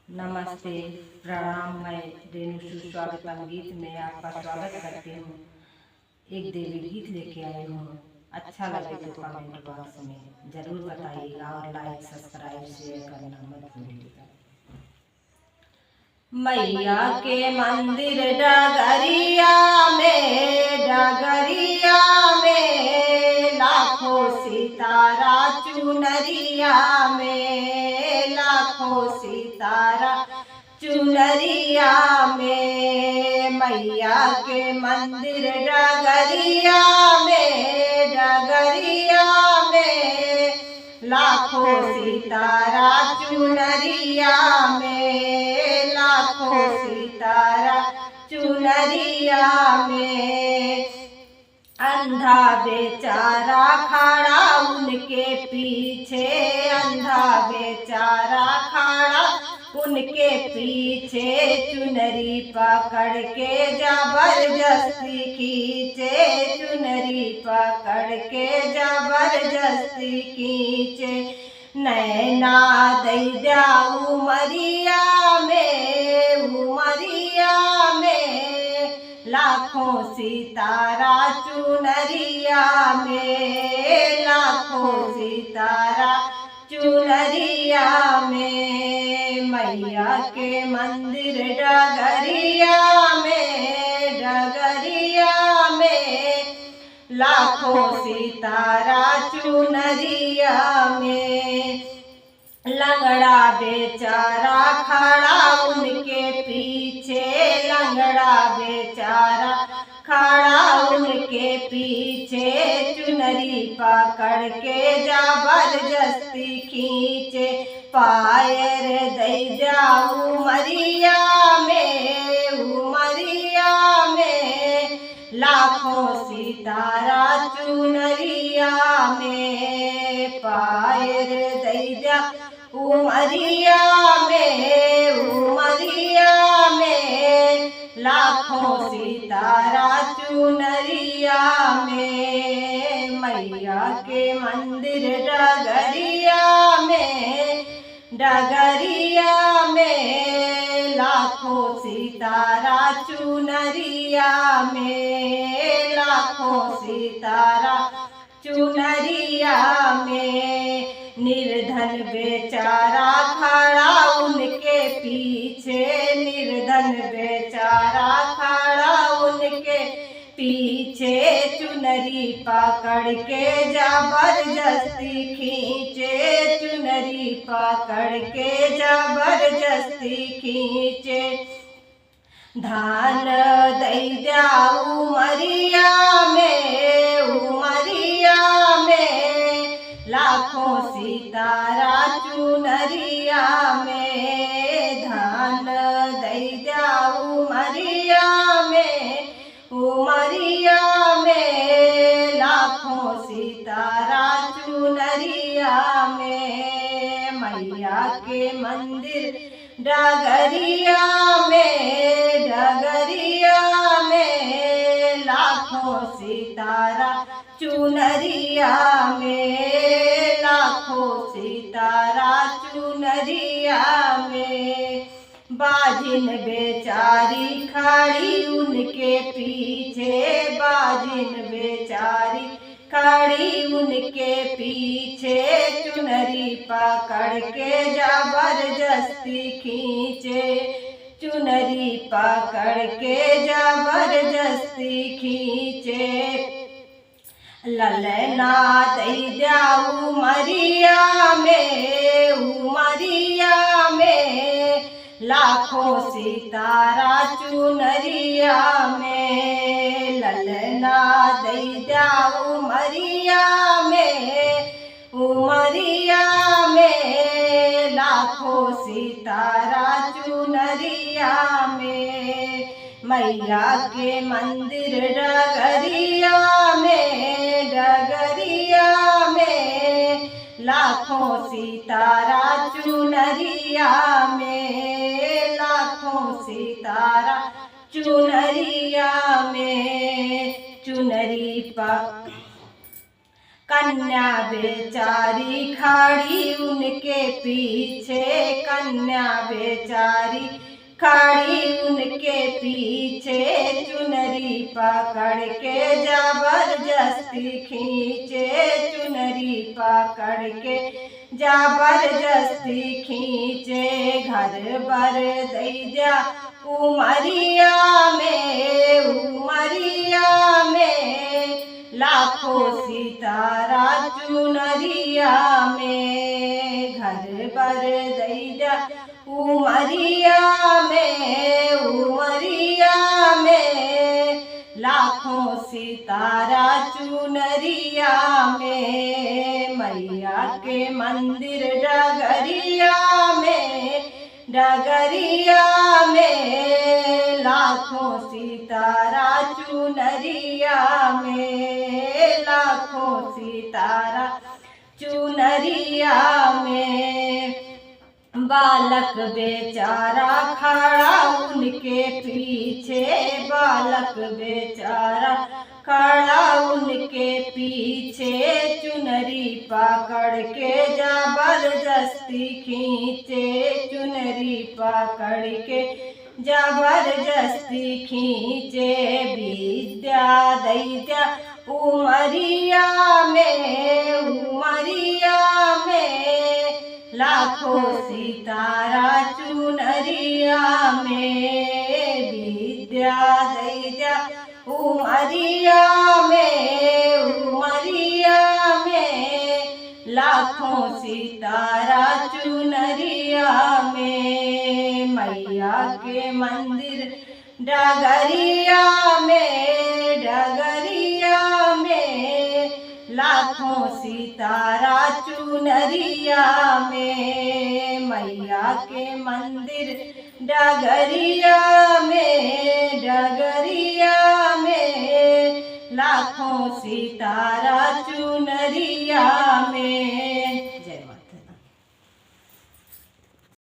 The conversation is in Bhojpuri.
नमस्ते, प्रणाम। मैं रेणु सुस्वागतम गीत में आपका स्वागत करती हूँ। एक देवी गीत लेके आई हूँ। अच्छा लगे तो कमेंट बॉक्स में जरूर बताइएगा और लाइक सब्सक्राइब शेयर करना मत भूलिएगा। मैया के मंदिर डगरिया में लाखों सितारा चुनरिया में, लाखों सितारा चुनरिया में। मैया के मंदिर डगरिया में लाखों सितारा चुनरिया में, लाखों सितारा चुनरिया में। अंधा बेचारा खड़ा उनके पीछे, अंधा बेचारा खड़ा उनके पीछे, चुनरी पकड़ के जबरदस्ती खींचे, चुनरी पकड़ के जबरदस्ती खींचे। नैना दैया उमरिया में लाखों सितारा चुनरिया में, लाखों सितारा चुनरिया में। मैया के मंदिर डगरिया में लाखों सितारा चुनरिया में। लंगड़ा बेचारा खड़ा उनके पीछे, लंगड़ा बेचारा खड़ा उनके पीछे, चुनरी पकड़ के जबरदस्ती खींचे। पायर दैया उमरिया में लाखों सितारा चुनरिया में। पायर दैया उमरिया में लाखों सितारा चुनरिया में। मैया के मंदिर डगरिया में लाखों सितारा चुनरिया में, लाखों सितारा चुनरिया में। निर्धन बेचारा खड़ा उनके पीछे, निर्धन बेचारा खड़ा उनके पीछे, चुनरी पकड़ के जबरदस्ती खींचे, चुनरी पकड़ के जबरदस्ती खींचे। धान दैया उमरिया में लाखों सितारा चुनरिया में। धान दैया उमरिया में लाखों सितारा चुनरिया में। मैया के मंदिर डगरिया में लाखों सितारा चुनरिया में, लाखों सितारा चुनरिया में। बाजिन बेचारी खड़ी उनके पीछे, बाजिन बेचारी खड़ी उनके पीछे, चुनरी पकड़ के जबरदस्ती खींचे, चुनरी पकड़ के जबरदस्ती खींचे। ललना दैया उमरिया में लाखों सितारा चुनरिया में। ललना दैया उमरिया में लाखों सितारा चुनरिया में। मैया के मंदिर डगरिया में लाखों सितारा चुनरिया में, लाखों सितारा चुनरिया में। चुनरी कन्या बेचारी खड़ी उनके पीछे, कन्या बेचारी खड़ी उनके पीछे, चुनरी पकड़ के जबरदस्ती खींचे, चुनरी पकड़ के जबरदस्ती खींचे। घर भर दैया उमरिया में, उमरिया में, लाखों सितारा चुनरिया में। घर भर दैया उमरिया में, उमरिया में, लाखों सितारा चुनरिया में। मैया के मंदिर डगरिया में, डगरिया में, लाखों सितारा चुनरिया में, लाखों सितारा चुनरिया में। बालक बेचारा खड़ा उनके पीछे, बालक बेचारा खड़ा उनके पीछे, चुनरी पकड़ के जबरदस्ती खींचे, चुनरी पकड़ के जबरदस्ती खींचे। विद्या दैया उमरिया में, उमरिया में, लाखों सितारा चुनरिया में। विद्या दैया उमरिया में, उमरिया में, लाखों सितारा चुनरिया में। मैया के मंदिर डगरिया में, डगरिया में, लाखों सितारा चुनरिया में। मैया के मंदिर डगरिया में, डगरिया में, लाखों सितारा चुनरिया में।